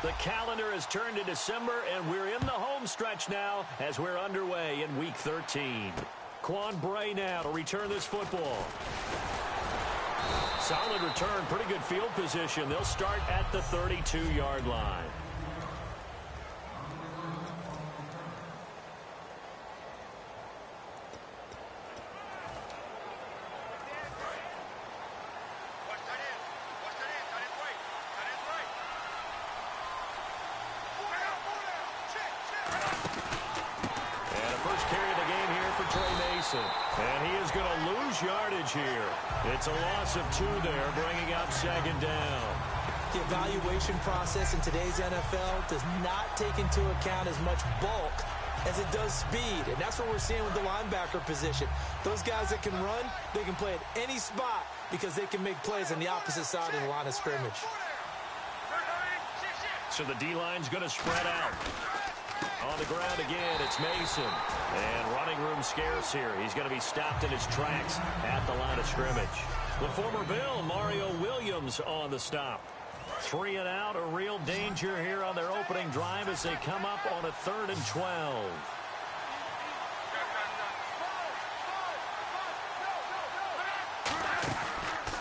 The calendar has turned to December, and we're in the home stretch now as we're underway in Week 13. Quan Bray now to return this football. Solid return, pretty good field position. They'll start at the 32-yard line. And he is going to lose yardage here. It's a loss of 2 there, bringing up second down. The evaluation process in today's NFL does not take into account as much bulk as it does speed. And that's what we're seeing with the linebacker position. Those guys that can run, they can play at any spot because they can make plays on the opposite side of the line of scrimmage. So the D-line's going to spread out. On the ground again, it's Mason. And running room scarce here. He's going to be stopped in his tracks at the line of scrimmage. The former Bill, Mario Williams, on the stop. 3 and out, a real danger here on their opening drive as they come up on a 3rd and 12.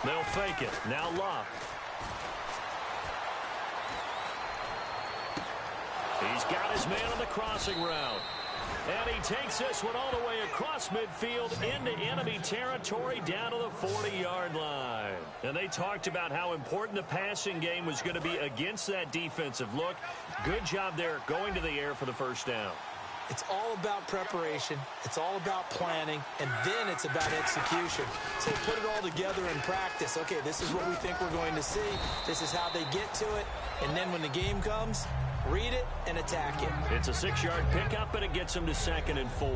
They'll fake it. Now Luck. He's got his man on the crossing route. And he takes this one all the way across midfield into enemy territory down to the 40-yard line. And they talked about how important the passing game was going to be against that defensive look. Good job there going to the air for the first down. It's all about preparation. It's all about planning. And then it's about execution. So put it all together in practice. Okay, this is what we think we're going to see. This is how they get to it. And then when the game comes, read it and attack it. It's a 6-yard pickup, and it gets them to 2nd and 4.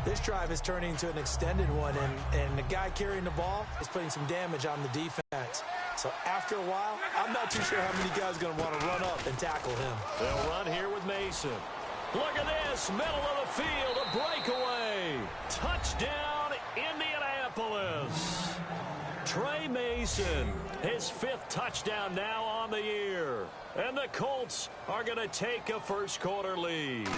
This drive is turning into an extended one, and the guy carrying the ball is putting some damage on the defense. So after a while, I'm not too sure how many guys are going to want to run up and tackle him. They'll run here with Mason. Look at this, middle of the field, a breakaway. Touchdown, Indianapolis. Trey Mason, his 5th touchdown now on the year. And the Colts are going to take a first-quarter lead.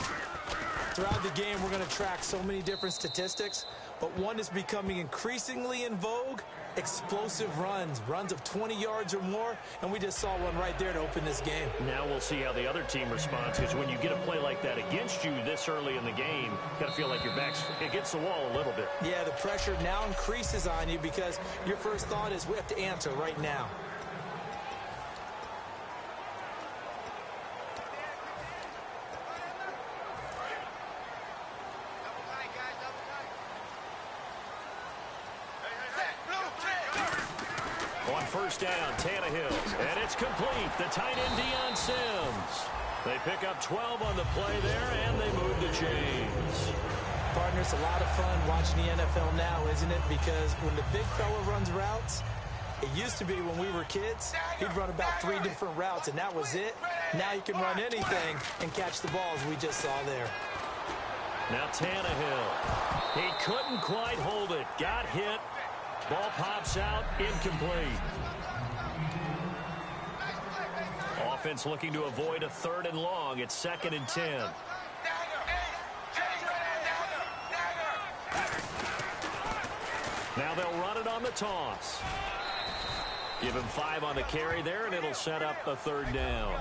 Throughout the game, we're going to track so many different statistics, but one is becoming increasingly in vogue, explosive runs, runs of 20 yards or more, and we just saw one right there to open this game. Now we'll see how the other team responds, because when you get a play like that against you this early in the game, you got to feel like your back's against the wall a little bit. Yeah, the pressure now increases on you because your first thought is we have to answer right now. First down, Tannehill, and it's complete. The tight end, Deion Sims. They pick up 12 on the play there, and they move the chains. Partner, it's a lot of fun watching the NFL now, isn't it? Because when the big fella runs routes, it used to be when we were kids, he'd run about 3 different routes, and that was it. Now you can run anything and catch the balls we just saw there. Now Tannehill. He couldn't quite hold it. Got hit. Ball pops out, incomplete. Offense looking to avoid a 3rd and long. It's 2nd and 10. Now they'll run it on the toss. Give him 5 on the carry there, and it'll set up a 3rd down.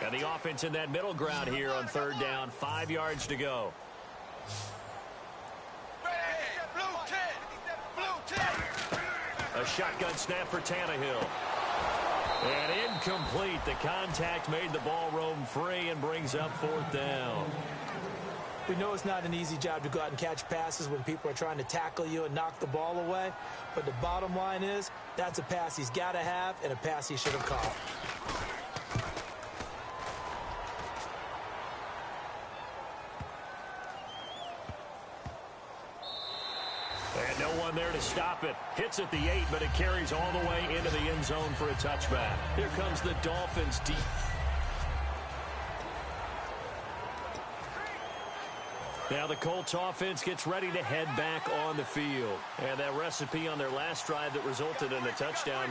And the offense in that middle ground here on 3rd down. 5 yards to go. A shotgun snap for Tannehill. And incomplete. The contact made the ball roam free and brings up 4th down. We know it's not an easy job to go out and catch passes when people are trying to tackle you and knock the ball away. But the bottom line is that's a pass he's got to have and a pass he should have caught. And no one there to stop it. Hits at the 8, but it carries all the way into the end zone for a touchback. Here comes the Dolphins deep. Now the Colts offense gets ready to head back on the field. And that recipe on their last drive that resulted in a touchdown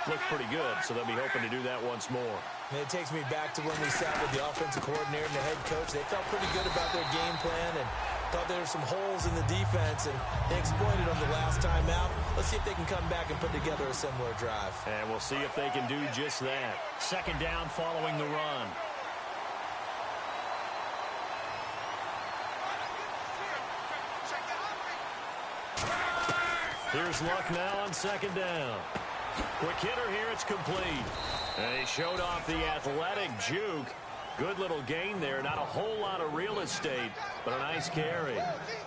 looked pretty good, so they'll be hoping to do that once more. And it takes me back to when we sat with the offensive coordinator and the head coach. They felt pretty good about their game plan and thought there were some holes in the defense, and they exploited them the last time out. Let's see if they can come back and put together a similar drive. And we'll see if they can do just that. Second down following the run. Here's Luck now on second down. Quick hitter here, it's complete. And he showed off the athletic juke. Good little gain there. Not a whole lot of real estate, but a nice carry.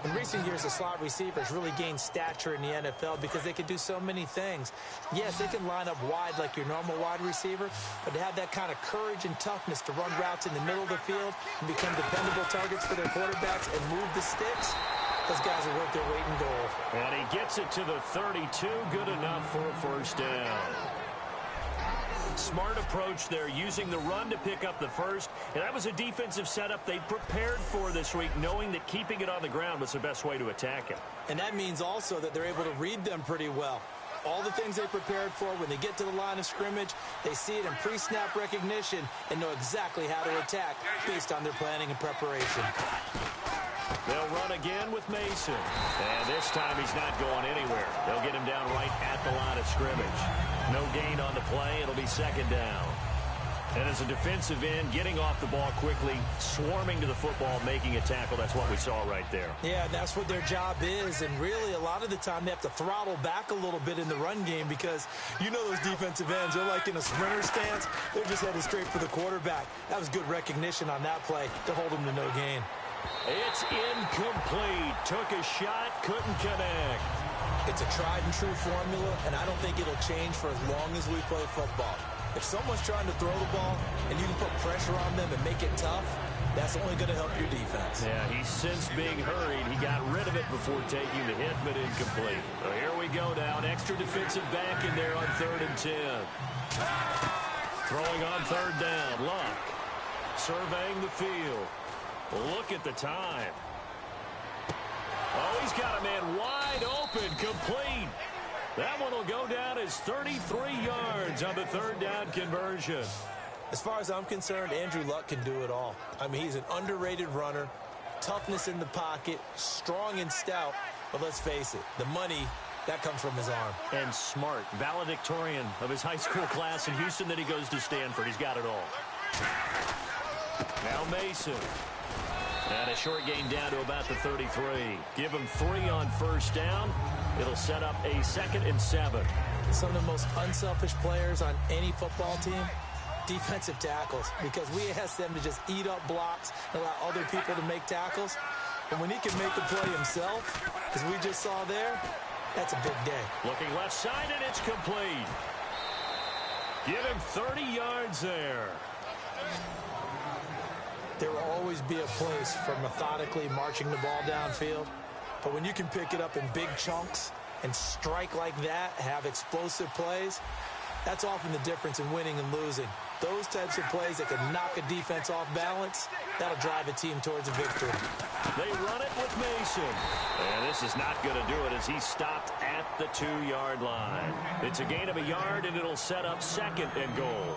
In recent years, the slot receivers really gained stature in the NFL because they can do so many things. Yes, they can line up wide like your normal wide receiver, but to have that kind of courage and toughness to run routes in the middle of the field and become dependable targets for their quarterbacks and move the sticks, those guys are worth their weight in gold. And he gets it to the 32. Good enough for a first down. Smart approach there, using the run to pick up the first. And that was a defensive setup they prepared for this week, knowing that keeping it on the ground was the best way to attack it. And that means also that they're able to read them pretty well. All the things they prepared for, when they get to the line of scrimmage, they see it in pre-snap recognition and know exactly how to attack based on their planning and preparation. They'll run again with Mason. And this time he's not going anywhere. They'll get him down right at the line of scrimmage. No gain on the play. It'll be second down. And as a defensive end, getting off the ball quickly, swarming to the football, making a tackle, that's what we saw right there. Yeah, that's what their job is. And really, a lot of the time, they have to throttle back a little bit in the run game because you know those defensive ends, they're like in a sprinter stance. They're just headed straight for the quarterback. That was good recognition on that play to hold them to no gain. It's incomplete. Took a shot, couldn't connect. It's a tried-and-true formula, and I don't think it'll change for as long as we play football. If someone's trying to throw the ball and you can put pressure on them and make it tough, that's only going to help your defense. Yeah, he's since being hurried. He got rid of it before taking the hit, but incomplete. So here we go now. An extra defensive back in there on 3rd and 10. Throwing on 3rd down. Luck surveying the field. Look at the time. Oh, he's got a man wide open, complete. That one will go down as 33 yards on the 3rd down conversion. As far as I'm concerned, Andrew Luck can do it all. I mean, he's an underrated runner, toughness in the pocket, strong and stout. But let's face it, the money, that comes from his arm. And smart, valedictorian of his high school class in Houston, then he goes to Stanford. He's got it all. Now Mason. And a short gain down to about the 33. Give him 3 on 1st down. It'll set up a 2nd and 7. Some of the most unselfish players on any football team, defensive tackles, because we ask them to just eat up blocks and allow other people to make tackles. And when he can make the play himself, as we just saw there, that's a big day. Looking left side, and it's complete. Give him 30 yards there. There will always be a place for methodically marching the ball downfield. But when you can pick it up in big chunks and strike like that, have explosive plays, that's often the difference in winning and losing. Those types of plays that can knock a defense off balance, that'll drive a team towards a victory. They run it with Mason. And this is not going to do it as he stopped at the 2-yard line. It's a gain of a yard, and it'll set up 2nd and goal.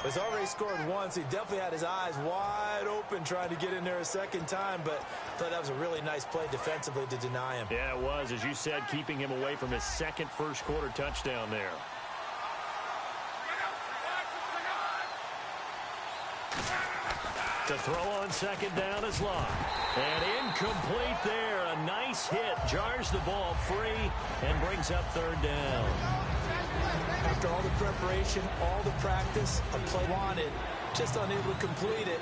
He's already scored once. He definitely had his eyes wide open trying to get in there a second time, but I thought that was a really nice play defensively to deny him. Yeah, it was, as you said, keeping him away from his 2nd first-quarter touchdown there. To throw on 2nd down is Luck. And incomplete there. A nice hit. Jars the ball free and brings up 3rd down. After all the preparation, all the practice, a play wanted, just unable to complete it.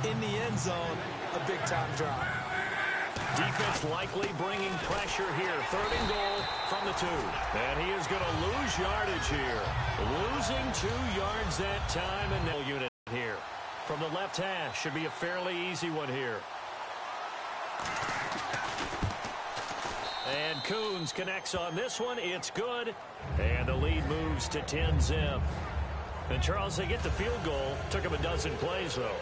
In the end zone, a big-time drop. Defense likely bringing pressure here. 3rd and goal from the 2. And he is going to lose yardage here. Losing 2 yards that time. And no unit here. From the left hash, should be a fairly easy one here. And Coons connects on this one. It's good. And the lead moves to 10-zip. And, Charles, they get the field goal. Took him a dozen plays, though.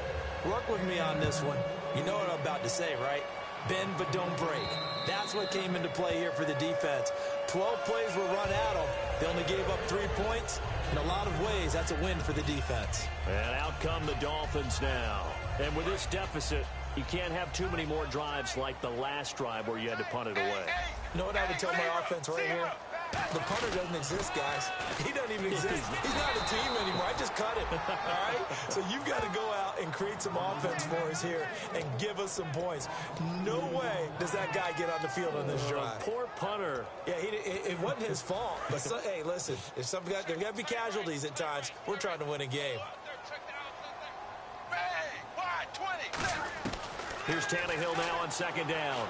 Work with me on this one. You know what I'm about to say, right? bend but don't break. That's what came into play here for the defense. 12 plays were run at them. They only gave up 3 points. In a lot of ways, that's a win for the defense. And out come the Dolphins now. And with this deficit, you can't have too many more drives like the last drive where you had to punt it away. You know what I would tell my offense right here? The punter doesn't exist, guys. He doesn't even exist. He's not a team anymore. I just cut him, all right? So you've got to go out and create some offense for us here and give us some points. No way does that guy get on the field on this drive. Poor punter. Yeah, it wasn't his fault. But, hey, listen, there's got to be casualties at times. We're trying to win a game. Here's Tannehill now on second down.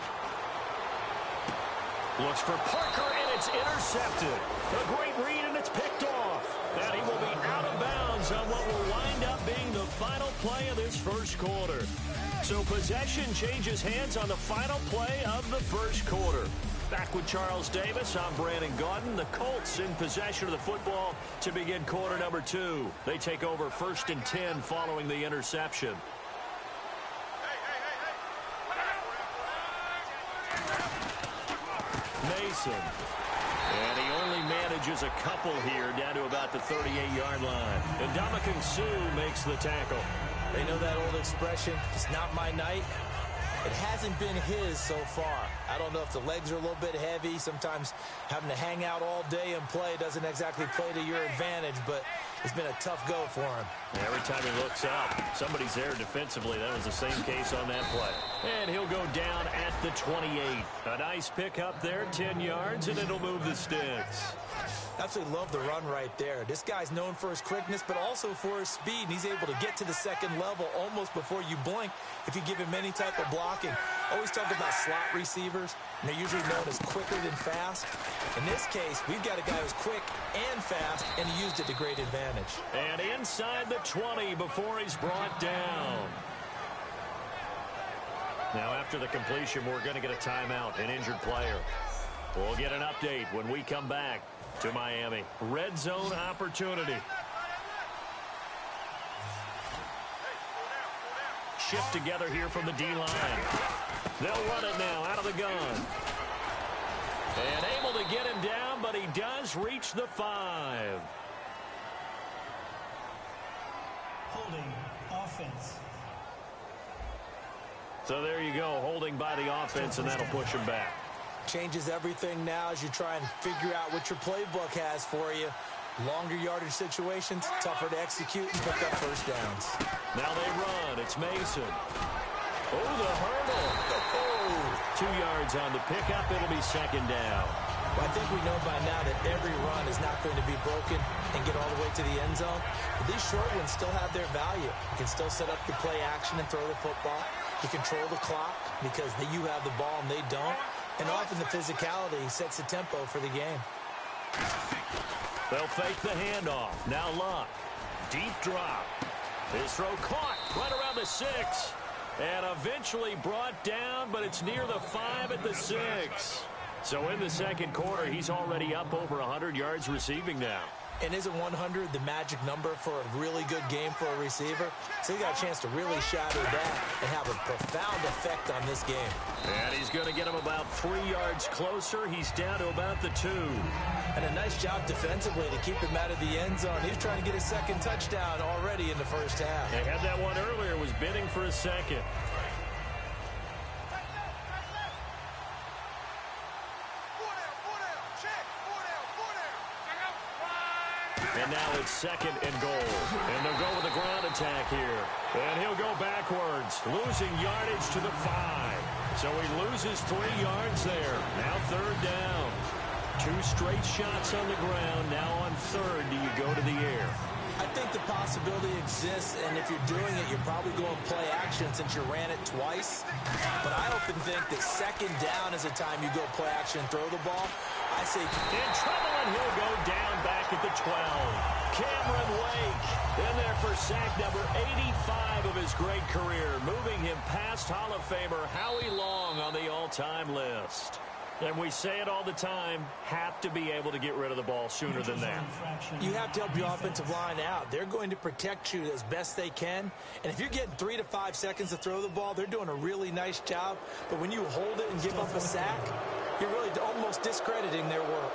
Looks for Parker, and it's intercepted. A great read, and it's picked off. And he will be out of bounds on what will wind up being the final play of this first quarter. So possession changes hands on the final play of the first quarter. Back with Charles Davis, I'm Brandon Gaudin. The Colts in possession of the football to begin quarter number 2. They take over 1st and 10 following the interception. Mason. And he only manages a couple here down to about the 38-yard line. And Ndamukong Suh makes the tackle. They know that old expression, it's not my night. It hasn't been his so far. I don't know if the legs are a little bit heavy. Sometimes having to hang out all day and play doesn't exactly play to your advantage, but it's been a tough go for him. Every time he looks up, somebody's there defensively. That was the same case on that play. And he'll go down at the 28. A nice pickup there, 10 yards, and it'll move the sticks. Absolutely love the run right there. This guy's known for his quickness, but also for his speed. And he's able to get to the second level almost before you blink if you give him any type of blocking. Always talk about slot receivers, and they're usually known as quicker than fast. In this case, we've got a guy who's quick and fast, and he used it to great advantage. And inside the 20 before he's brought down. Now, after the completion, we're going to get a timeout, an injured player. We'll get an update when we come back to Miami. Red zone opportunity. Shift together here from the D-line. They'll run it now out of the gun. And able to get him down, but he does reach the 5. Holding offense. So there you go, holding by the offense, and that'll push him back. Changes everything now as you try and figure out what your playbook has for you. Longer yardage situations, tougher to execute and pick up first downs. Now they run. It's Mason. Oh, the hurdle. Oh, 2 yards on the pickup. It'll be second down. Well, I think we know by now that every run is not going to be broken and get all the way to the end zone. But these short ones still have their value. You can still set up the play action and throw the football. You control the clock because you have the ball and they don't. And often the physicality sets the tempo for the game. They'll fake the handoff. Now Luck. Deep drop. His throw caught right around the 6. And eventually brought down, but it's near the 5 at the 6. So in the second quarter, he's already up over 100 yards receiving now. And isn't 100 the magic number for a really good game for a receiver? So he got a chance to really shatter that and have a profound effect on this game. And he's going to get him about 3 yards closer. He's down to about the 2. And a nice job defensively to keep him out of the end zone. He's trying to get his second touchdown already in the first half. They had that one earlier, was bidding for a second. And now it's second and goal. And they'll go with a ground attack here. And he'll go backwards, losing yardage to the 5. So he loses 3 yards there. Now third down. 2 straight shots on the ground. Now on third, do you go to the air? I think the possibility exists, and if you're doing it, you're probably going play action since you ran it twice. But I often think that second down is a time you go play action and throw the ball. I say in trouble, and he'll go down back at the 12. Cameron Wake in there for sack number 85 of his great career, moving him past Hall of Famer Howie Long on the all-time list. And we say it all the time, have to be able to get rid of the ball sooner than that. You have to help your offensive line out. They're going to protect you as best they can. And if you're getting 3 to 5 seconds to throw the ball, they're doing a really nice job. But when you hold it and give up a sack, you're really almost discrediting their work.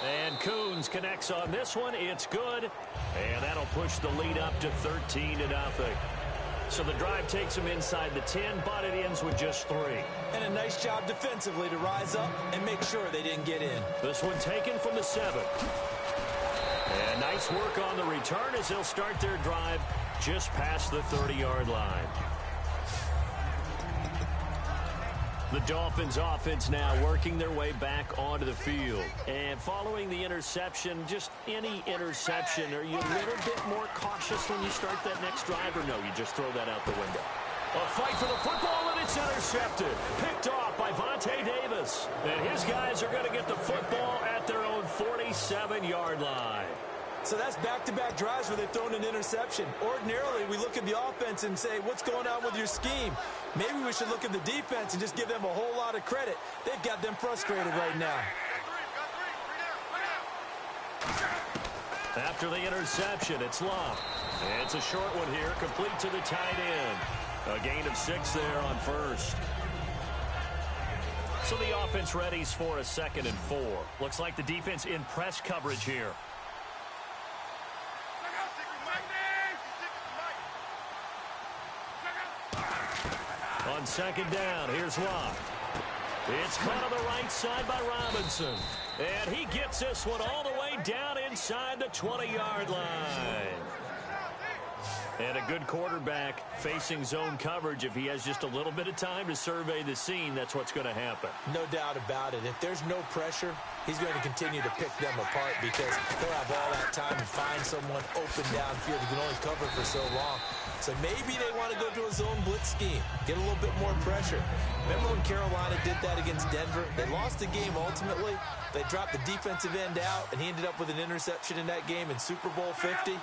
And Coons connects on this one. It's good. And that'll push the lead up to 13-0. So the drive takes them inside the 10, but it ends with just 3. And a nice job defensively to rise up and make sure they didn't get in. This one taken from the 7. And nice work on the return as they'll start their drive just past the 30-yard line. The Dolphins offense now working their way back onto the field. And following the interception, just any interception, are you a little bit more cautious when you start that next drive, or no, you just throw that out the window? A fight for the football, and it's intercepted. Picked off by Vontae Davis. And his guys are going to get the football at their own 47-yard line. So that's back-to-back drives where they've thrown an interception. Ordinarily, we look at the offense and say, what's going on with your scheme? Maybe we should look at the defense and just give them a whole lot of credit. They've got them frustrated right now. After the interception, it's Love. It's a short one here, complete to the tight end. A gain of 6 there on first. So the offense readies for a 2nd and 4. Looks like the defense in press coverage here. On 2nd down, here's Love. It's caught on the right side by Robinson. And he gets this one all the way down inside the 20-yard line. And a good quarterback facing zone coverage. If he has just a little bit of time to survey the scene, that's what's going to happen. No doubt about it. If there's no pressure, he's going to continue to pick them apart because he'll have all that time to find someone open downfield. He can only cover for so long. So maybe they want to go to a zone blitz scheme, get a little bit more pressure. Remember when Carolina did that against Denver? They lost the game ultimately. They dropped the defensive end out, and he ended up with an interception in that game in Super Bowl 50.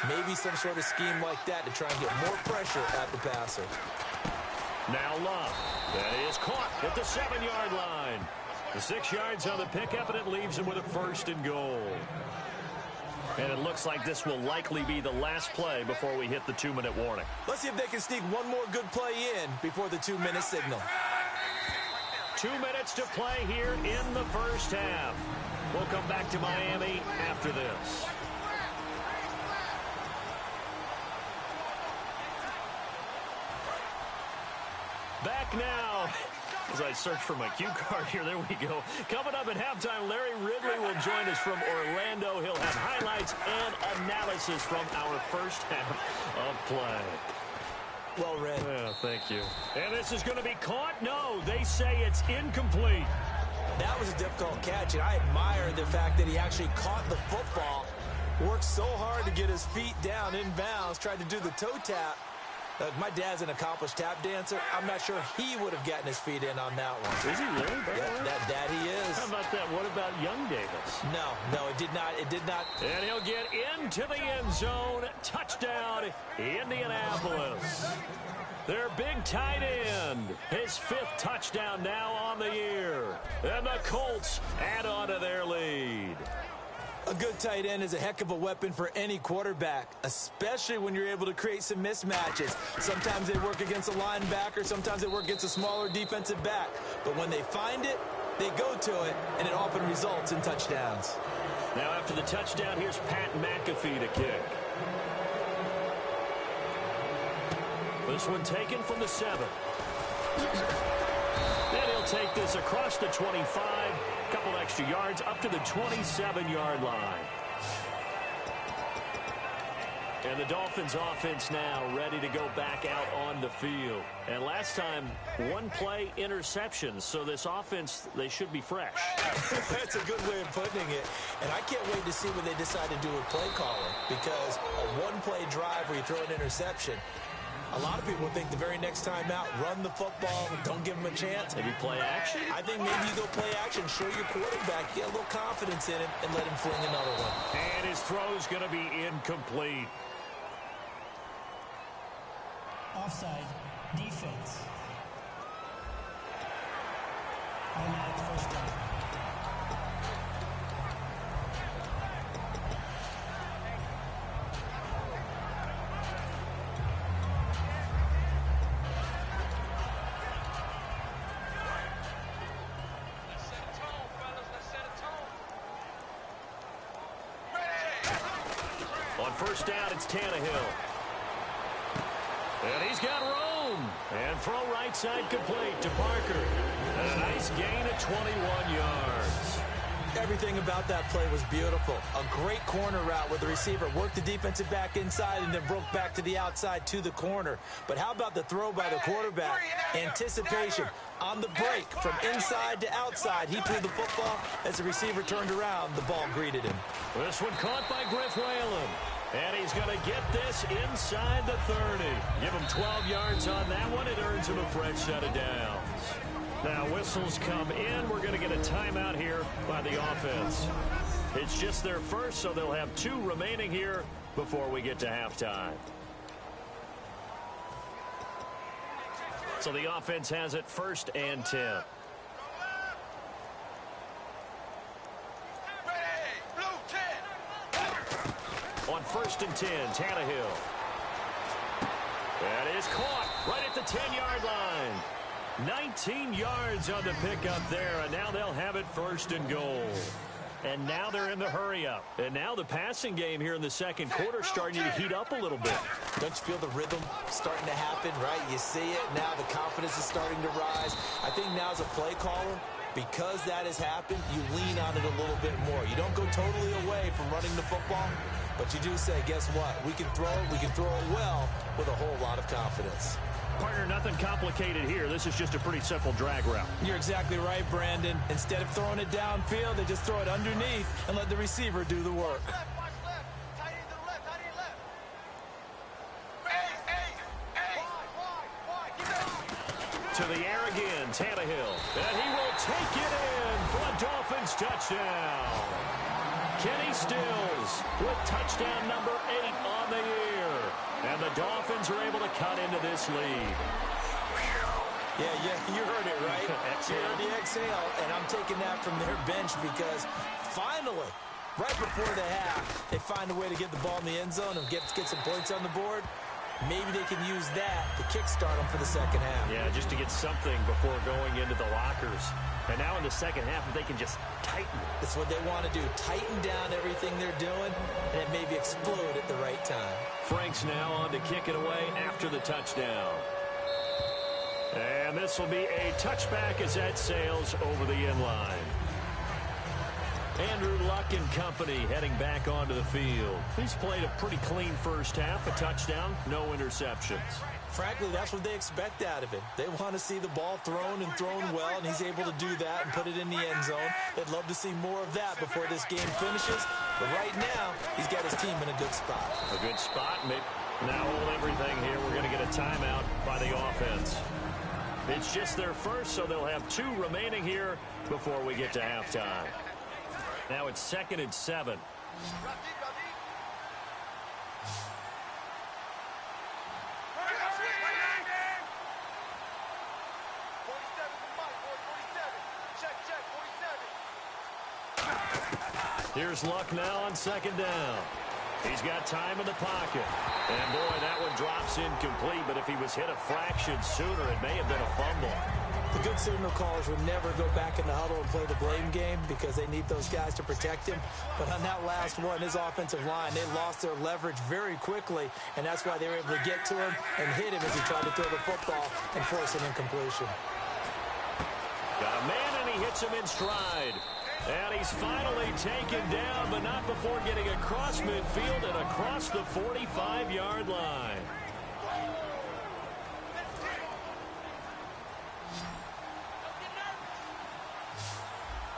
Maybe some sort of scheme like that to try and get more pressure at the passer. Now Love. That is caught at the 7-yard line. The 6 yards on the pickup, and it leaves him with a 1st and goal. And it looks like this will likely be the last play before we hit the 2-minute warning. Let's see if they can sneak one more good play in before the 2-minute signal. 2 minutes to play here in the first half. We'll come back to Miami after this. Back now. As I search for my cue card here, there we go. Coming up at halftime, Larry Ridley will join us from Orlando. He'll have highlights and analysis from our first half of play. Well read. Yeah, thank you. And this is going to be caught? No, they say it's incomplete. That was a difficult catch, and I admire the fact that he actually caught the football, worked so hard to get his feet down inbounds, tried to do the toe tap. My dad's an accomplished tap dancer. I'm not sure he would have gotten his feet in on that one. Is he really? Yeah, that he is. How about that? What about young Davis? No, it did not. It did not. And he'll get into the end zone. Touchdown, Indianapolis. Their big tight end. His 5th touchdown now on the year. And the Colts add on to their lead. A good tight end is a heck of a weapon for any quarterback, especially when you're able to create some mismatches. Sometimes they work against a linebacker, sometimes they work against a smaller defensive back. But when they find it, they go to it, and it often results in touchdowns. Now after the touchdown, here's Pat McAfee to kick. This one taken from the 7. Then he'll take this across the 25. Couple extra yards up to the 27-yard line. And the Dolphins offense now ready to go back out on the field. And last time, 1 play interceptions. So this offense, they should be fresh. That's a good way of putting it. And I can't wait to see what they decide to do with play calling. Because a 1-play drive where you throw an interception, A lot of people think the very next time out, run the football, don't give him a chance. Maybe play action? I think maybe you go play action, show your quarterback, get a little confidence in him, and let him fling another one. And his throw's going to be incomplete. Offside. Defense. Automatic first down. On first down, it's Tannehill. And he's got room. And throw right side complete to Parker. And a nice gain of 21 yards. Everything about that play was beautiful. A great corner route where the receiver worked the defensive back inside and then broke back to the outside to the corner. But how about the throw by the quarterback? Anticipation on the break from inside to outside. He threw the football. As the receiver turned around, the ball greeted him. This one caught by Griff Whalen. And he's going to get this inside the 30. Give him 12 yards on that one. It earns him a fresh set of downs. Now, whistles come in. We're going to get a timeout here by the offense. It's just their first, so they'll have 2 remaining here before we get to halftime. So the offense has it 1st and 10. On 1st and 10, Tannehill. That is caught right at the 10-yard line. 19 yards on the pickup there, and now they'll have it 1st and goal. And now they're in the hurry-up. And now the passing game here in the second quarter starting to heat up a little bit. Don't you feel the rhythm starting to happen, right? You see it. Now the confidence is starting to rise. I think now as a play caller, because that has happened, you lean on it a little bit more. You don't go totally away from running the football, but you do say, guess what? We can throw it. We can throw it well with a whole lot of confidence. Partner, nothing complicated here. This is just a pretty simple drag route. You're exactly right, Brandon. Instead of throwing it downfield, they just throw it underneath and let the receiver do the work. To the air again, Tannehill. And he will take it in for a Dolphins touchdown. Kenny Stills with touchdown number 8 on the year. And the Dolphins are able to cut into this lead. Yeah, you heard it, right? You heard the exhale, and I'm taking that from their bench because finally, right before the half, they find a way to get the ball in the end zone and get some points on the board. Maybe they can use that to kickstart them for the second half. Yeah, just to get something before going into the lockers. And now in the second half, if they can just tighten. That's what they want to do. Tighten down everything they're doing, and it maybe explode at the right time. Frank's now on to kick it away after the touchdown. And this will be a touchback as that sails over the end line. Andrew Luck and company heading back onto the field. He's played a pretty clean first half, a touchdown, no interceptions. Frankly, that's what they expect out of him. They want to see the ball thrown and thrown well, and he's able to do that and put it in the end zone. They'd love to see more of that before this game finishes. But right now, he's got his team in a good spot. A good spot. Now hold everything here. We're going to get a timeout by the offense. It's just their first, so they'll have 2 remaining here before we get to halftime. Now it's 2nd and 7. Here's Luck now on 2nd down. He's got time in the pocket. And, boy, that one drops incomplete, but if he was hit a fraction sooner, it may have been a fumble. The good signal callers would never go back in the huddle and play the blame game because they need those guys to protect him. But on that last one, his offensive line, they lost their leverage very quickly, and that's why they were able to get to him and hit him as he tried to throw the football and force an incompletion. Got a man, and he hits him in stride. And he's finally taken down, but not before getting across midfield and across the 45-yard line.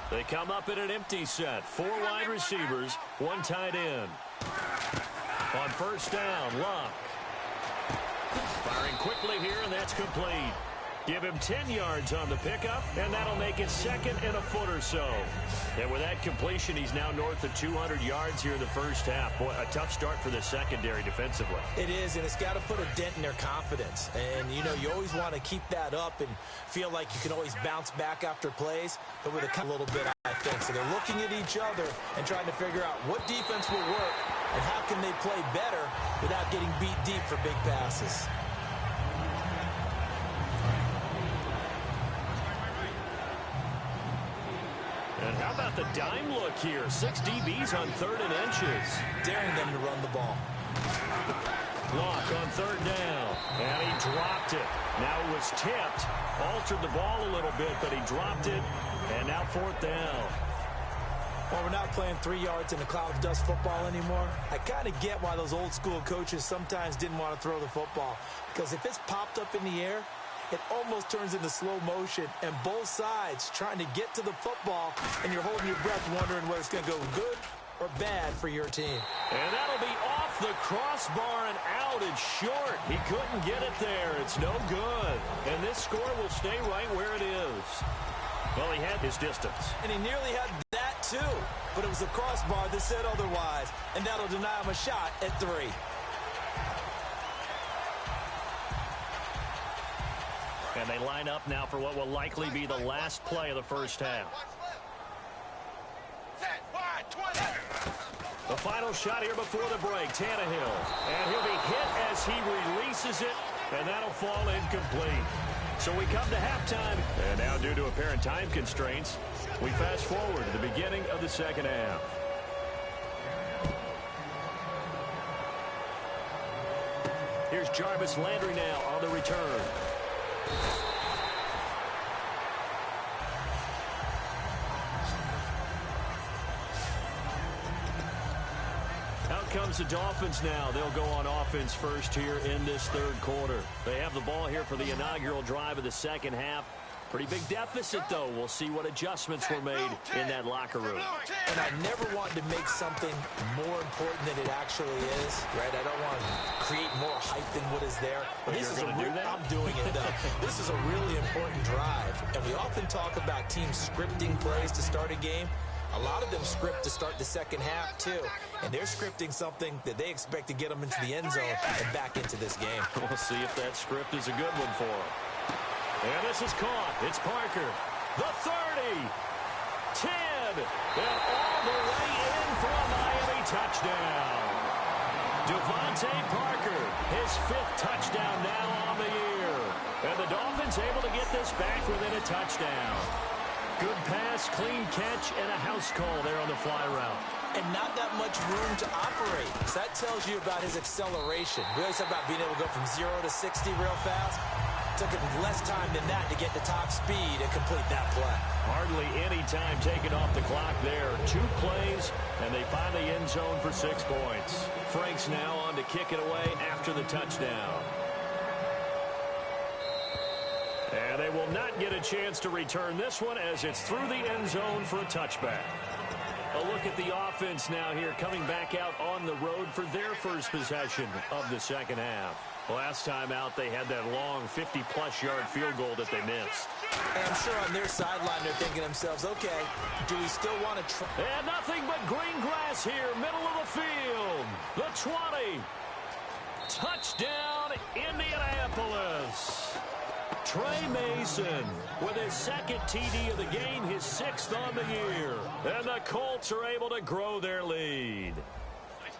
They come up in an empty set. 4 wide receivers, 1 tight end. On first down, Luck. Firing quickly here, and that's complete. Give him 10 yards on the pickup, and that'll make it second and a foot or so. And with that completion, he's now north of 200 yards here in the first half. Boy, a tough start for the secondary defensively. It is, and it's got to put a dent in their confidence. And, you know, you always want to keep that up and feel like you can always bounce back after plays. But with a little bit, I think. So they're looking at each other and trying to figure out what defense will work and how can they play better without getting beat deep for big passes. And how about the dime look here? 6 DBs on 3rd and inches. Daring them to run the ball. Block on 3rd down. And he dropped it. Now it was tipped. Altered the ball a little bit, but he dropped it. And now 4th down. Well, we're not playing 3 yards in a cloud of dust football anymore. I kind of get why those old school coaches sometimes didn't want to throw the football. Because if it's popped up in the air, it almost turns into slow motion, and both sides trying to get to the football, and you're holding your breath wondering whether it's going to go good or bad for your team. And that'll be off the crossbar and out. It's short. He couldn't get it there. It's no good. And this score will stay right where it is. Well, he had his distance. And he nearly had that, too. But it was the crossbar that said otherwise, and that'll deny him a shot at 3. And they line up now for what will likely be the last play of the first half. The final shot here before the break, Tannehill. And he'll be hit as he releases it, and that'll fall incomplete. So we come to halftime, and now due to apparent time constraints, we fast forward to the beginning of the second half. Here's Jarvis Landry now on the return. Out comes the Dolphins now. They'll go on offense first here in this 3rd quarter. They have the ball here for the inaugural drive of the second half. Pretty big deficit, though. We'll see what adjustments were made in that locker room. And I never want to make something more important than it actually is, right? I don't want to create more hype than what is there. But this is I'm doing it, though. This is a really important drive. And we often talk about teams scripting plays to start a game. A lot of them script to start the second half, too. And they're scripting something that they expect to get them into the end zone and back into this game. We'll see if that script is a good one for them. And this is caught. It's Parker. The 30. 10. And all the way in for a Miami touchdown. Devontae Parker, his 5th touchdown now on the year. And the Dolphins able to get this back within a touchdown. Good pass, clean catch, and a house call there on the fly route. And not that much room to operate. So that tells you about his acceleration. We always talk about being able to go from 0 to 60 real fast. Took him less time than that to get to top speed and complete that play. Hardly any time taken off the clock there. 2 plays, and they find the end zone for 6 points. Frank's now on to kick it away after the touchdown. And they will not get a chance to return this one as it's through the end zone for a touchback. A look at the offense now here coming back out on the road for their first possession of the second half. Last time out, they had that long 50-plus yard field goal that they missed. And I'm sure on their sideline they're thinking to themselves, okay, do we still want to try? And nothing but green grass here, middle of the field. The 20. Touchdown, Indianapolis. Trey Mason with his 2nd TD of the game, his 6th on the year. And the Colts are able to grow their lead.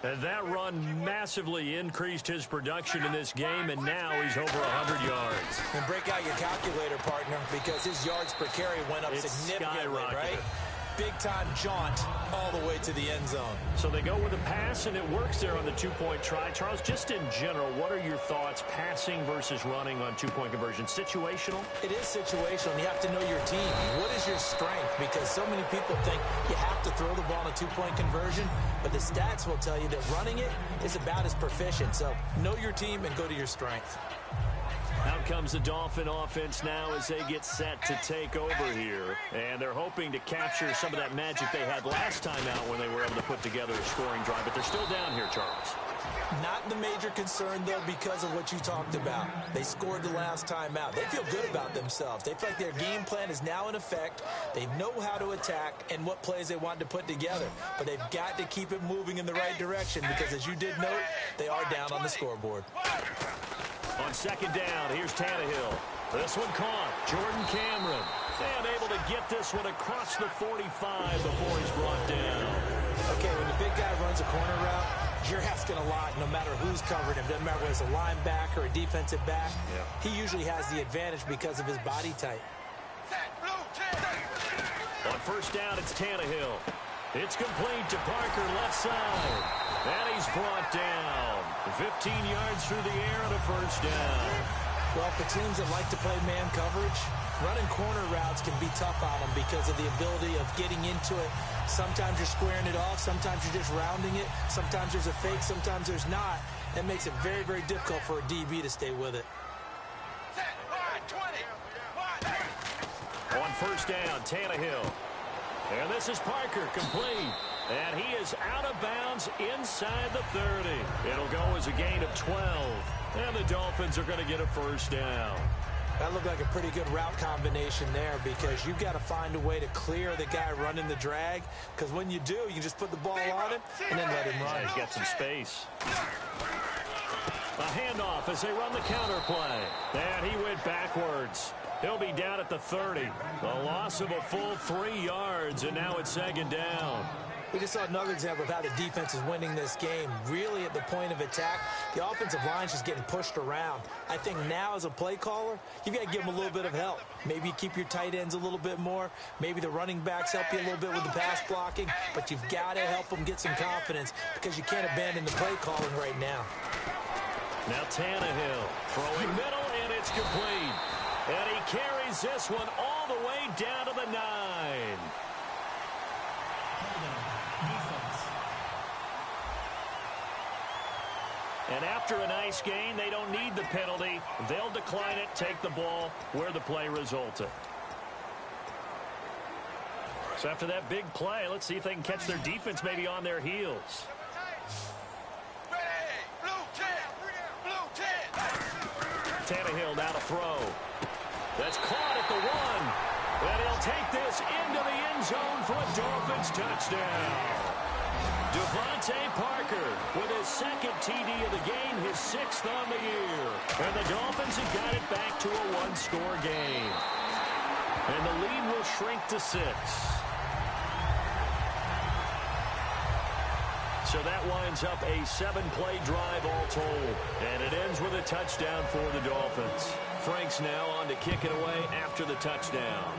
And that run massively increased his production in this game, and now he's over 100 yards. And break out your calculator, partner, because his yards per carry went up significantly, right? Big-time jaunt all the way to the end zone. So they go with a pass, and it works there on the 2-point try. Charles, just in general, what are your thoughts passing versus running on 2-point conversion? Situational? It is situational, and you have to know your team. What is your strength? Because so many people think you have to throw the ball on a 2-point conversion, but the stats will tell you that running it is about as proficient. So know your team and go to your strength. Out comes the Dolphin offense now as they get set to take over here. And they're hoping to capture some of that magic they had last time out when they were able to put together a scoring drive. But they're still down here, Charles. Not the major concern, though, because of what you talked about. They scored the last time out. They feel good about themselves. They feel like their game plan is now in effect. They know how to attack and what plays they want to put together. But they've got to keep it moving in the right direction because, as you did note, they are down on the scoreboard. On second down, here's Tannehill. This one caught. Jordan Cameron. And able to get this one across the 45 before he's brought down. Okay, when the big guy runs a corner route, you're asking a lot no matter who's covering him. Doesn't matter whether it's a linebacker or a defensive back. Yeah. He usually has the advantage because of his body type. On first down, it's Tannehill. It's complete to Parker, left side. And he's brought down. 15 yards through the air and a first down. Well, for teams that like to play man coverage, running corner routes can be tough on them because of the ability of getting into it. Sometimes you're squaring it off. Sometimes you're just rounding it. Sometimes there's a fake. Sometimes there's not. That makes it very, very difficult for a DB to stay with it. On first down, Tannehill. And this is Parker, complete. And he is out of bounds inside the 30. It'll go as a gain of 12. And the Dolphins are going to get a first down. That looked like a pretty good route combination there because you've got to find a way to clear the guy running the drag, because when you do, you can just put the ball on him and then let him run. He's got some space. A handoff as they run the counter play. And he went backwards. He'll be down at the 30. A loss of a full 3 yards, and now it's second down. We just saw another example of how the defense is winning this game. Really at the point of attack, the offensive line's just getting pushed around. I think now as a play caller, you've got to give them a little bit of help. Maybe you keep your tight ends a little bit more. Maybe the running backs help you a little bit with the pass blocking. But you've got to help them get some confidence because you can't abandon the play calling right now. Now Tannehill throwing middle, and it's complete. And he carries this one all the way down to the 9. And after a nice gain, they don't need the penalty. They'll decline it, take the ball where the play resulted. So after that big play, let's see if they can catch their defense maybe on their heels. Tannehill now to throw. That's caught at the 1. And he'll take this into the end zone for a Dolphins touchdown. Devontae Parker with his second TD of the game, his 6th on the year. And the Dolphins have got it back to a 1-score game. And the lead will shrink to 6. So that winds up a 7-play drive all told. And it ends with a touchdown for the Dolphins. Frank's now on to kick it away after the touchdown.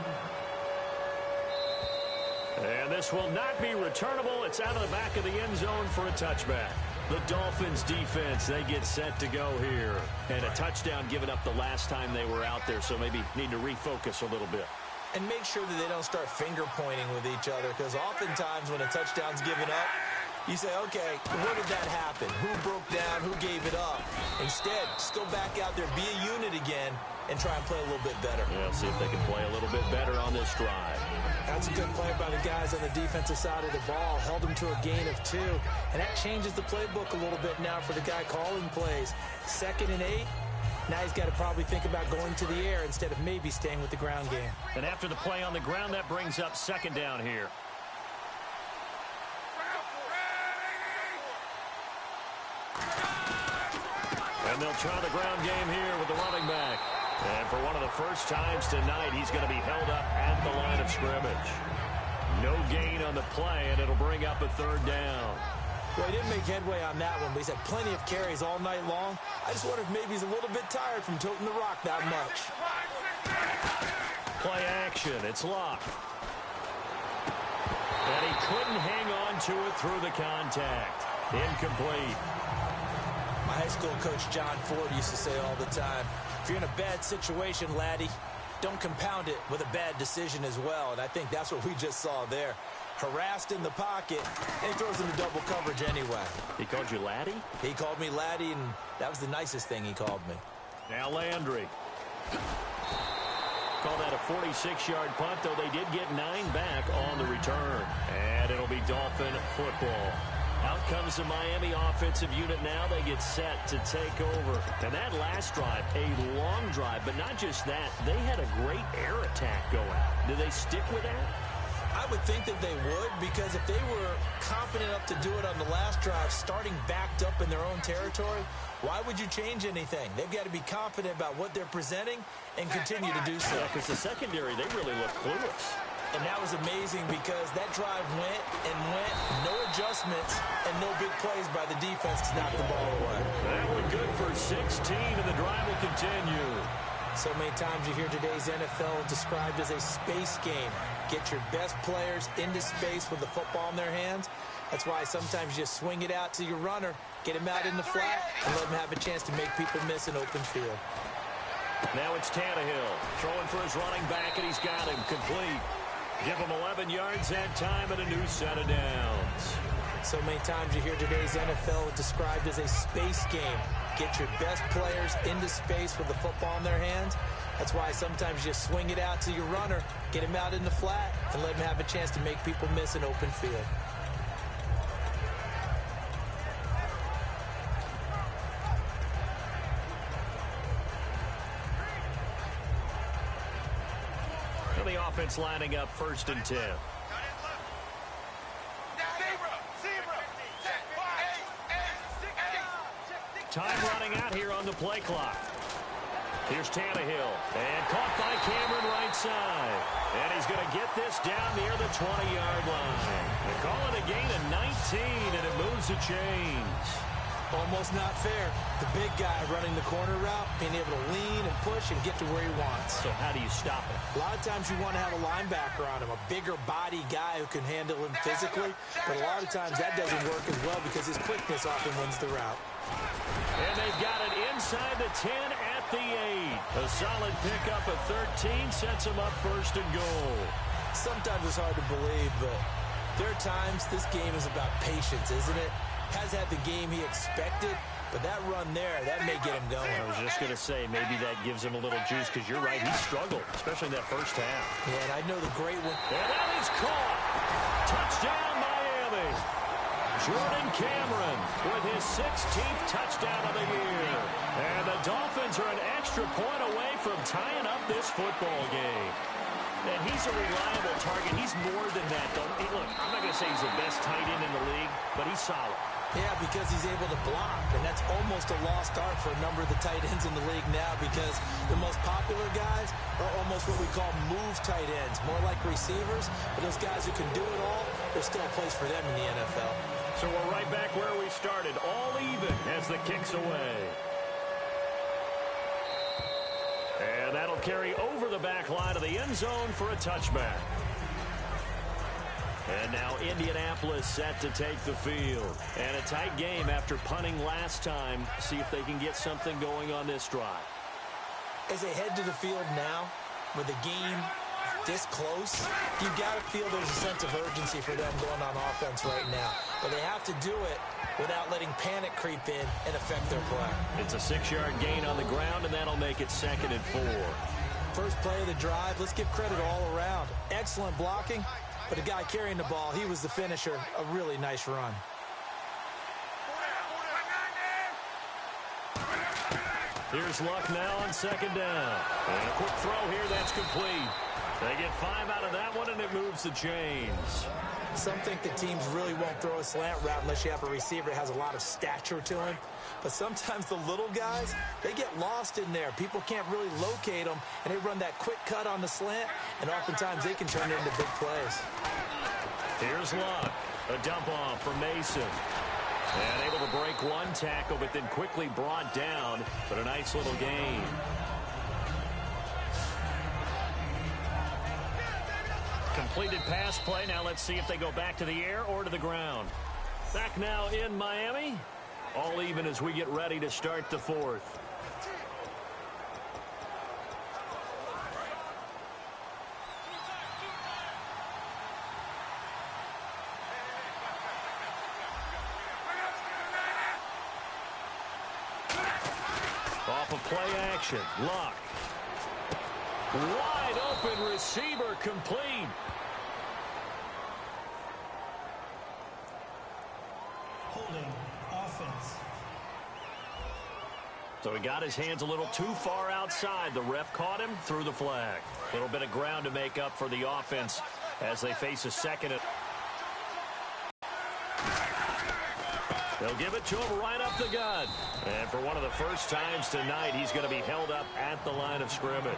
And this will not be returnable. It's out of the back of the end zone for a touchback. The Dolphins defense, they get set to go here. And a touchdown given up the last time they were out there, so maybe need to refocus a little bit. And make sure that they don't start finger pointing with each other, because oftentimes when a touchdown's given up, you say, okay, where did that happen? Who broke down? Who gave it up? Instead, just go back out there, be a unit again, and try and play a little bit better. Yeah, see if they can play a little bit better on this drive. That's a good play by the guys on the defensive side of the ball. Held them to a gain of 2. And that changes the playbook a little bit now for the guy calling plays. 2nd and 8. Now he's got to probably think about going to the air instead of maybe staying with the ground game. And after the play on the ground, that brings up second down here. And they'll try the ground game here with the running back. And for one of the first times tonight, he's going to be held up at the line of scrimmage. No gain on the play, and it'll bring up a 3rd down. Well, he didn't make headway on that one, but he's had plenty of carries all night long. I just wonder if maybe he's a little bit tired from toting the rock that much. Play action. It's locked. And he couldn't hang on to it through the contact. Incomplete. My high school coach, John Ford, used to say all the time, if you're in a bad situation, laddie, don't compound it with a bad decision as well. And I think that's what we just saw there. Harassed in the pocket, and he throws into double coverage anyway. He called you laddie? He called me laddie, and that was the nicest thing he called me. Now Landry. Call that a 46-yard punt, though they did get 9 back on the return. And it'll be Dolphin football. Out comes the Miami offensive unit now. They get set to take over. And that last drive, a long drive, but not just that. They had a great air attack going. Do they stick with that? I would think that they would, because if they were confident enough to do it on the last drive, starting backed up in their own territory, why would you change anything? They've got to be confident about what they're presenting and continue to do so. Yeah, because the secondary, they really look clueless. And that was amazing because that drive went and went, no adjustments, and no big plays by the defense to knock the ball away. That one good for 16, and the drive will continue. So many times you hear today's NFL described as a space game. Get your best players into space with the football in their hands. That's why sometimes you just swing it out to your runner, get him out in the flat, and let him have a chance to make people miss an open field. Now it's Tannehill throwing for his running back, and he's got him complete. Give him 11 yards that time and a new set of downs. So many times you hear today's NFL described as a space game. Get your best players into space with the football in their hands. That's why sometimes you swing it out to your runner, get him out in the flat, and let him have a chance to make people miss an open field. The offense lining up 1st and 10. Time running out here on the play clock. Here's Tannehill, and caught by Cameron right side. And he's going to get this down near the 20-yard line. They call it a gain of 19, and it moves the chains. Almost not fair. The big guy running the corner route, being able to lean and push and get to where he wants. So how do you stop it? A lot of times you want to have a linebacker on him, a bigger body guy who can handle him physically. But a lot of times that doesn't work as well because his quickness often wins the route. And they've got it inside the 10 at the 8. A solid pickup of 13 sets them up 1st and goal. Sometimes it's hard to believe, but there are times this game is about patience, isn't it? Has had the game he expected, but that run there, that may get him going. I was just going to say, maybe that gives him a little juice, because you're right, he struggled, especially in that first half. Yeah, and I know the great one. And that is caught. Touchdown, Miami. Jordan Cameron with his 16th touchdown of the year. And the Dolphins are an extra point away from tying up this football game. And he's a reliable target. He's more than that, though. Hey, look, I'm not going to say he's the best tight end in the league, but he's solid. Yeah, because he's able to block, and that's almost a lost art for a number of the tight ends in the league now because the most popular guys are almost what we call move tight ends, more like receivers. But those guys who can do it all, there's still a place for them in the NFL. So we're right back where we started, all even as the kick's away. And that'll carry over the back line of the end zone for a touchback. And now Indianapolis set to take the field. And a tight game after punting last time. See if they can get something going on this drive. As they head to the field now, with the game this close, you've got to feel there's a sense of urgency for them going on offense right now. But they have to do it without letting panic creep in and affect their play. It's a 6-yard gain on the ground, and that'll make it 2nd and 4. First play of the drive, let's give credit all around. Excellent blocking. But the guy carrying the ball, he was the finisher. A really nice run. Here's Luck now on 2nd down. And a quick throw here, that's complete. They get 5 out of that one, and it moves the chains. Some think the teams really won't throw a slant route unless you have a receiver that has a lot of stature to him. But sometimes the little guys, they get lost in there. People can't really locate them, and they run that quick cut on the slant, and oftentimes they can turn it into big plays. Here's Luck. A dump off from Mason. And able to break one tackle, but then quickly brought down. But a nice little gain. Completed pass play. Now let's see if they go back to the air or to the ground. Back now in Miami. All even as we get ready to start the 4th. Off of play action. Luck. Wide open receiver complete. So he got his hands a little too far outside. The ref caught him, threw the flag. A little bit of ground to make up for the offense as they face a second. They'll give it to him right up the gut. And for one of the first times tonight, he's going to be held up at the line of scrimmage.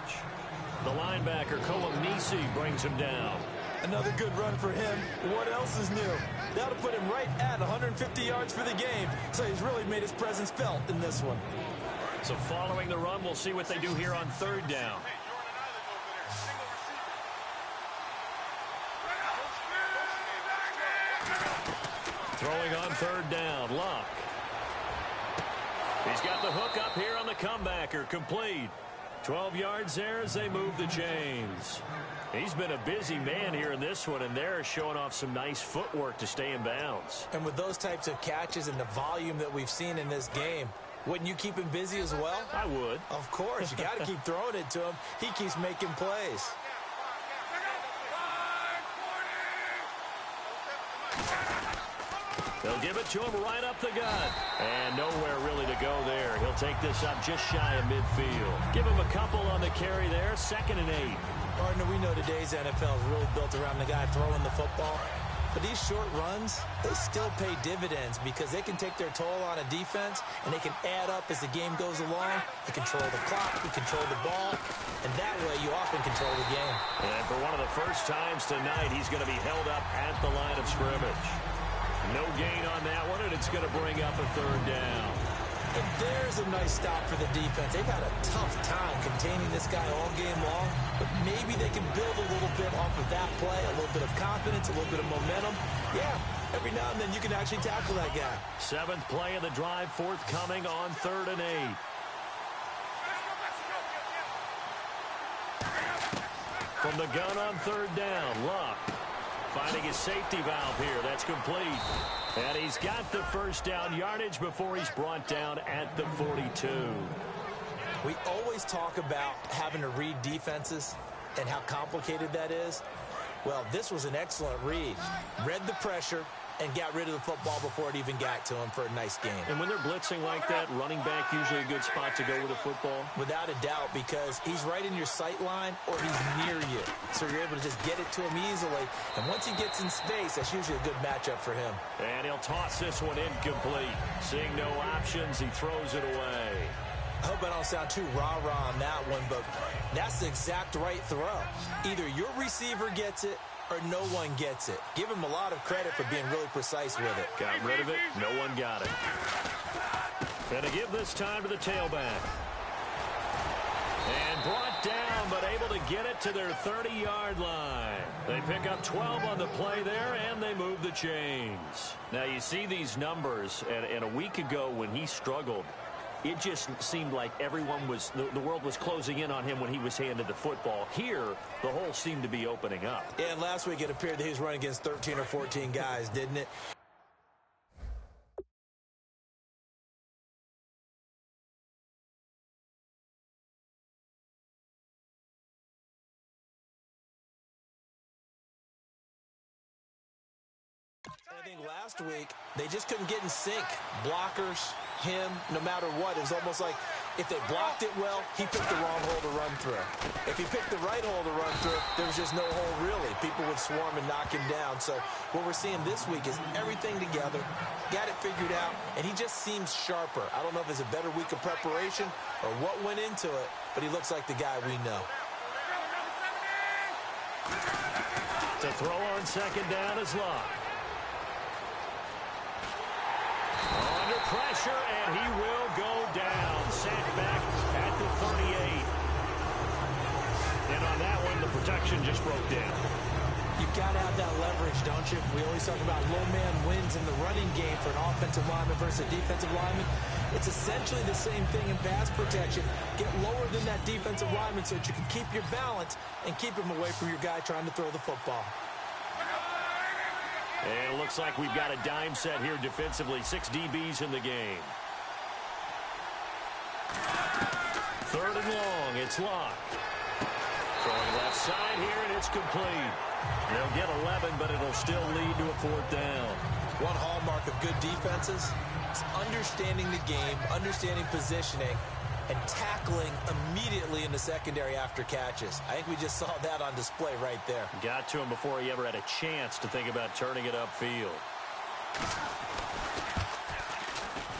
The linebacker, Nisi, brings him down. Another good run for him. What else is new? That'll put him right at 150 yards for the game. So he's really made his presence felt in this one. So following the run, we'll see what they do here on third down. Throwing on third down, Luck. He's got the hook up here on the comebacker, complete. 12 yards there as they move the chains. He's been a busy man here in this one, and they're showing off some nice footwork to stay in bounds. And with those types of catches and the volume that we've seen in this game, wouldn't you keep him busy as well? I would. Of course. You got to keep throwing it to him. He keeps making plays. They'll give it to him right up the gut. And nowhere really to go there. He'll take this up just shy of midfield. Give him a couple on the carry there. 2nd and 8. Partner, we know today's NFL is really built around the guy throwing the football. But these short runs, they still pay dividends because they can take their toll on a defense and they can add up as the game goes along. They control the clock, they control the ball, and that way you often control the game. And for one of the first times tonight, he's going to be held up at the line of scrimmage. No gain on that one, and it's going to bring up a third down. And there's a nice stop for the defense. They've had a tough time containing this guy all game long, but maybe they can build a little bit off of that play, a little bit of confidence, a little bit of momentum. Yeah, every now and then you can actually tackle that guy. 7th play of the drive, forthcoming on 3rd and 8. From the gun on 3rd down, Luck finding his safety valve here. That's complete. And he's got the first down yardage before he's brought down at the 42. We always talk about having to read defenses and how complicated that is. Well, this was an excellent read. Read the pressure and got rid of the football before it even got to him for a nice game. And when they're blitzing like that, running back usually a good spot to go with a football? Without a doubt, because he's right in your sight line or he's near you. So you're able to just get it to him easily. And once he gets in space, that's usually a good matchup for him. And he'll toss this one incomplete. Seeing no options, he throws it away. I hope I don't sound too rah-rah on that one, but that's the exact right throw. Either your receiver gets it or no one gets it. Give him a lot of credit for being really precise with it. Got rid of it. No one got it. And to give this time to the tailback. And brought down, but able to get it to their 30-yard line. They pick up 12 on the play there, and they move the chains. Now, you see these numbers, and a week ago when he struggled, it just seemed like everyone was, the world was closing in on him when he was handed the football. Here, the hole seemed to be opening up. Yeah, and last week it appeared that he was running against 13 or 14 guys, didn't it? I think last week, they just couldn't get in sync. Blockers, him, no matter what. It was almost like if they blocked it well, he picked the wrong hole to run through. If he picked the right hole to run through, there was just no hole really. People would swarm and knock him down. So what we're seeing this week is everything together, got it figured out, and he just seems sharper. I don't know if it's a better week of preparation or what went into it, but he looks like the guy we know. To throw on 2nd down is Luck. Under pressure, and he will go down. Sacked back at the 38. And on that one, the protection just broke down. You've got to have that leverage, don't you? We always talk about low man wins in the running game for an offensive lineman versus a defensive lineman. It's essentially the same thing in pass protection. Get lower than that defensive lineman so that you can keep your balance and keep him away from your guy trying to throw the football. And it looks like we've got a dime set here defensively. 6 DBs in the game. 3rd and long. It's Luck. Throwing left side here, and it's complete. They'll get 11, but it'll still lead to a 4th down. One hallmark of good defenses is understanding the game, understanding positioning, and tackling immediately in the secondary after catches. I think we just saw that on display right there. Got to him before he ever had a chance to think about turning it upfield.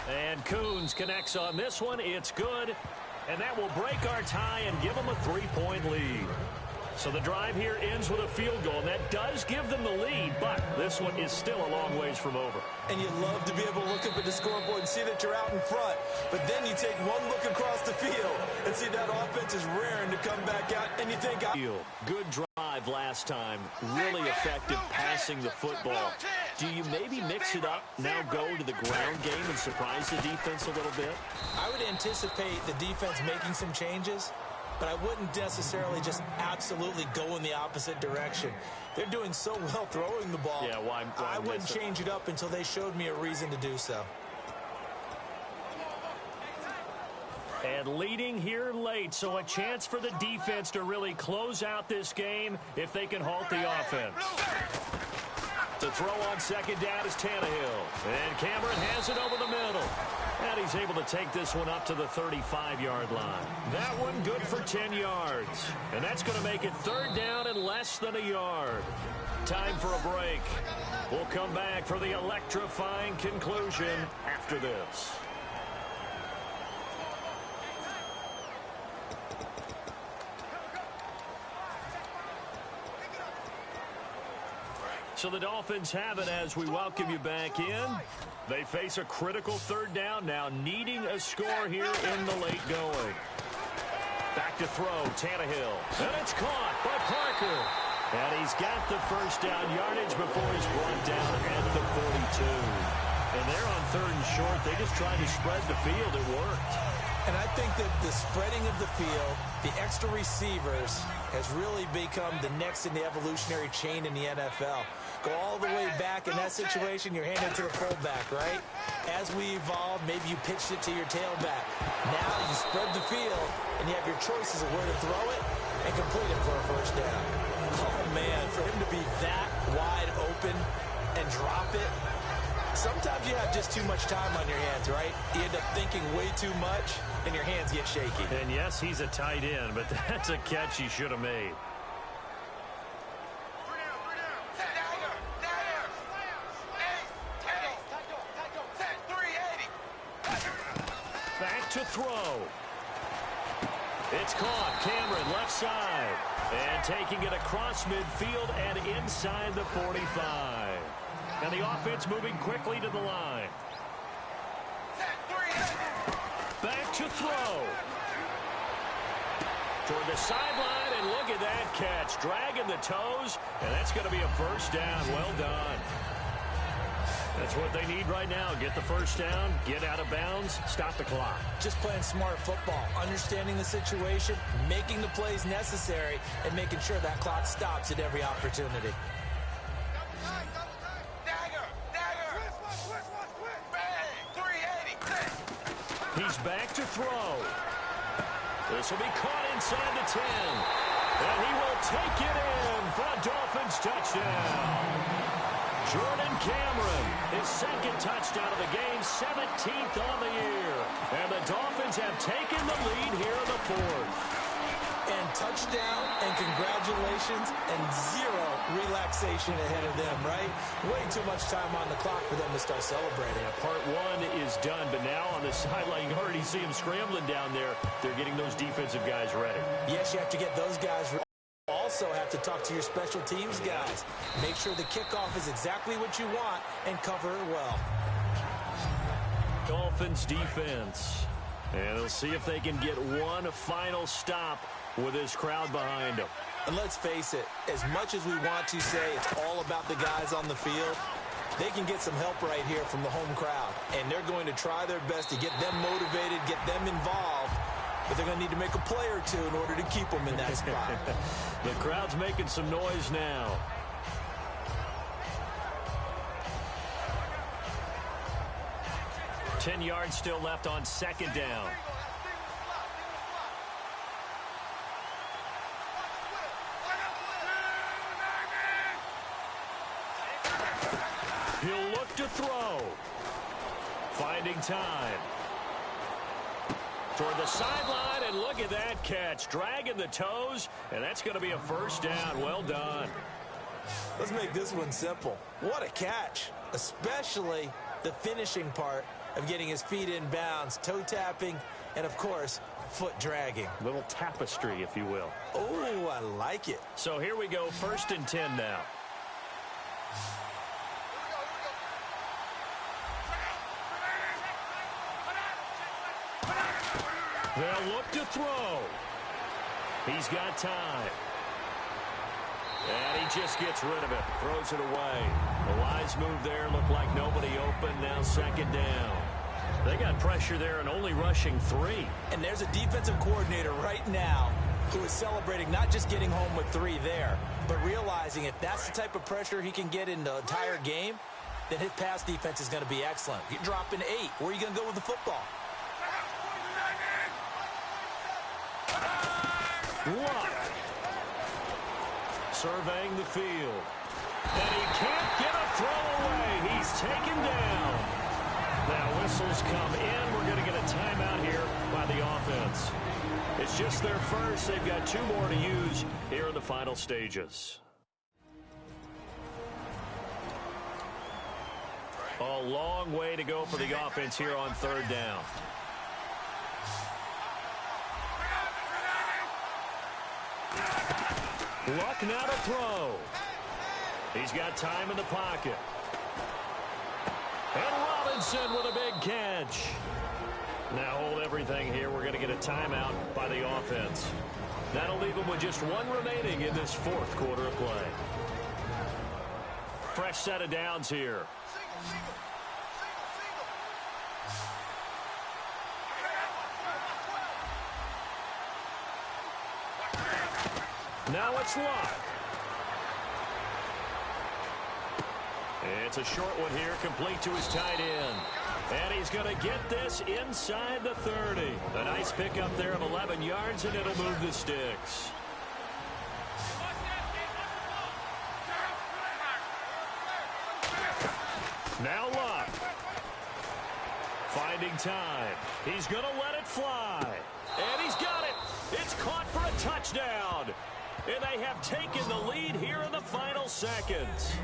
And Coons connects on this one. It's good. And that will break our tie and give them a 3-point lead. So the drive here ends with a field goal, and that does give them the lead, but this one is still a long ways from over. And you love to be able to look up at the scoreboard and see that you're out in front, but then you take one look across the field and see that offense is raring to come back out, and you think... Good drive last time, really effective passing the football. Do you maybe mix it up, now go to the ground game and surprise the defense a little bit? I would anticipate the defense making some changes, but I wouldn't necessarily just absolutely go in the opposite direction. They're doing so well throwing the ball. Yeah, why I wouldn't change it up until they showed me a reason to do so. And leading here late, so a chance for the defense to really close out this game if they can halt the offense. The throw on second down is Tannehill. And Cameron has it over the middle. And he's able to take this one up to the 35-yard line. That one good for 10 yards. And that's going to make it third down and less than a yard. Time for a break. We'll come back for the electrifying conclusion after this. So the Dolphins have it as we welcome you back in. They face a critical third down now, needing a score here in the late going. Back to throw, Tannehill. And it's caught by Parker. And he's got the first down yardage before he's brought down at the 42. And they're on third and short. They just tried to spread the field. It worked. And I think that the spreading of the field, the extra receivers, has really become the next in the evolutionary chain in the NFL. Go all the way back in that situation, you're handed to the fullback, right? As we evolved, maybe you pitched it to your tailback. Now you spread the field, and you have your choices of where to throw it and complete it for a first down. Oh, man, for him to be that wide open and drop it, sometimes you have just too much time on your hands, right? You end up thinking way too much, and your hands get shaky. And yes, he's a tight end, but that's a catch he should have made. Back to throw. It's caught. Cameron left side. And taking it across midfield and inside the 45. And the offense moving quickly to the line. Back to throw. Toward the sideline, and look at that catch. Dragging the toes, and that's going to be a first down. Well done. That's what they need right now. Get the first down, get out of bounds, stop the clock. Just playing smart football, understanding the situation, making the plays necessary, and making sure that clock stops at every opportunity. He's back to throw. This will be caught inside the 10. And he will take it in for a Dolphins touchdown. Jordan Cameron, his second touchdown of the game, 17th on the year. And the Dolphins have taken the lead here in the fourth. And touchdown, and congratulations, and zero relaxation ahead of them, right? Way too much time on the clock for them to start celebrating. Part one is done, but now on the sideline, you already see them scrambling down there. They're getting those defensive guys ready. Yes, you have to get those guys ready. Also have to talk to your special teams guys. Make sure the kickoff is exactly what you want and cover it well. Dolphins defense. And they'll see if they can get one final stop with this crowd behind them. And let's face it, as much as we want to say it's all about the guys on the field, they can get some help right here from the home crowd. And they're going to try their best to get them motivated, get them involved. But they're going to need to make a play or two in order to keep them in that spot. The crowd's making some noise now. Ten yards still left on second down. He'll look to throw. Finding time. toward the sideline, and look at that catch. Dragging the toes, and that's going to be a first down. Well done. Let's make this one simple. What a catch, especially the finishing part of getting his feet in bounds, toe tapping, and, of course, foot dragging. Little tapestry, if you will. Oh, I like it. So here we go, 1st and 10 now. They'll look to throw. He's got time. And he just gets rid of it, throws it away. A wise move there, looked like nobody open, now 2nd down. They got pressure there and only rushing 3. And there's a defensive coordinator right now who is celebrating not just getting home with 3 there, but realizing if that's the type of pressure he can get in the entire game, then his pass defense is going to be excellent. You're dropping 8. Where are you going to go with the football? Luck. Surveying the field. And he can't get a throw away. He's taken down. Now whistles come in. We're going to get a timeout here by the offense. It's just their first. They've got 2 more to use here in the final stages. A long way to go for the offense here on 3rd down. Luck now to throw. He's got time in the pocket. And Robinson with a big catch. Now hold everything here. We're going to get a timeout by the offense. That'll leave them with just 1 remaining in this 4th quarter of play. Fresh set of downs here. Now it's Luck. It's a short one here, complete to his tight end. And he's going to get this inside the 30. A nice pickup there of 11 yards, and it'll move the sticks. Now Luck. Finding time. He's going to let it fly. And he's got it. It's caught for a touchdown. And they have taken the lead here in the final seconds.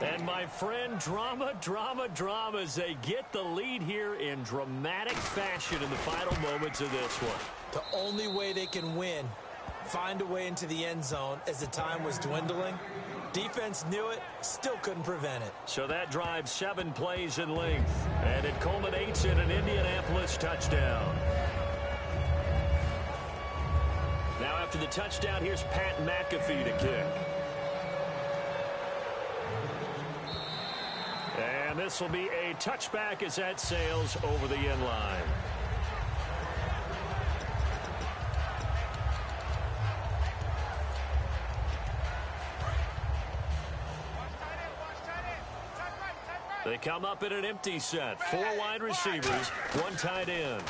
And, my friend, drama as they get the lead here in dramatic fashion in the final moments of this one. The only way they can win, find a way into the end zone as the time was dwindling. Defense knew it, still couldn't prevent it. So that drives 7 plays in length, and it culminates in an Indianapolis touchdown. Now after the touchdown, here's Pat McAfee to kick. And this will be a touchback as that sails over the end line. They come up in an empty set. 4 wide receivers, 1 tight end.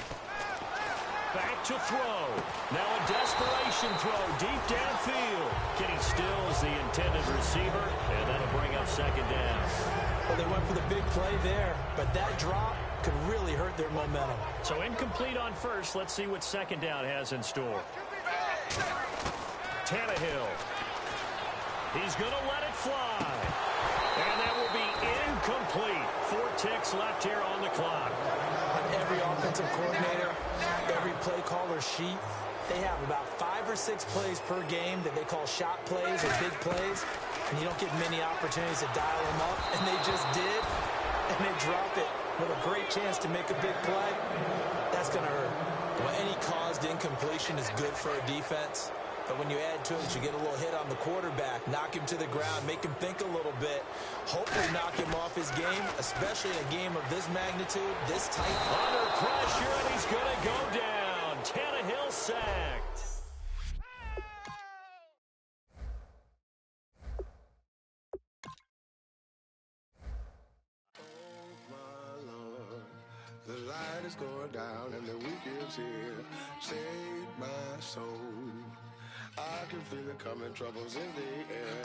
Back to throw. Now a desperation throw deep downfield. Getting still as the intended receiver, and that'll bring up 2nd down. Well, they went for the big play there, but that drop could really hurt their momentum. So incomplete on first. Let's see what 2nd down has in store. Tannehill. He's going to let it fly. And that will be incomplete. 4 ticks left here on the clock. On every offensive coordinator, every play caller sheet, they have about 5 or 6 plays per game that they call shot plays or big plays, and you don't get many opportunities to dial them up, and they just did, and they drop it with a great chance to make a big play. That's going to hurt. Well, any caused incompletion is good for a defense, but when you add to it, you get a little hit on the quarterback, knock him to the ground, make him think a little bit, hopefully knock him off his game, especially in a game of this magnitude, this tight. Under pressure, and he's going to go down. Tannehill sacked. The light is going down and the week is here. Save my soul. I can feel it coming, troubles in the air.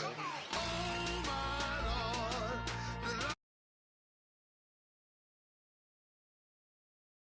Oh my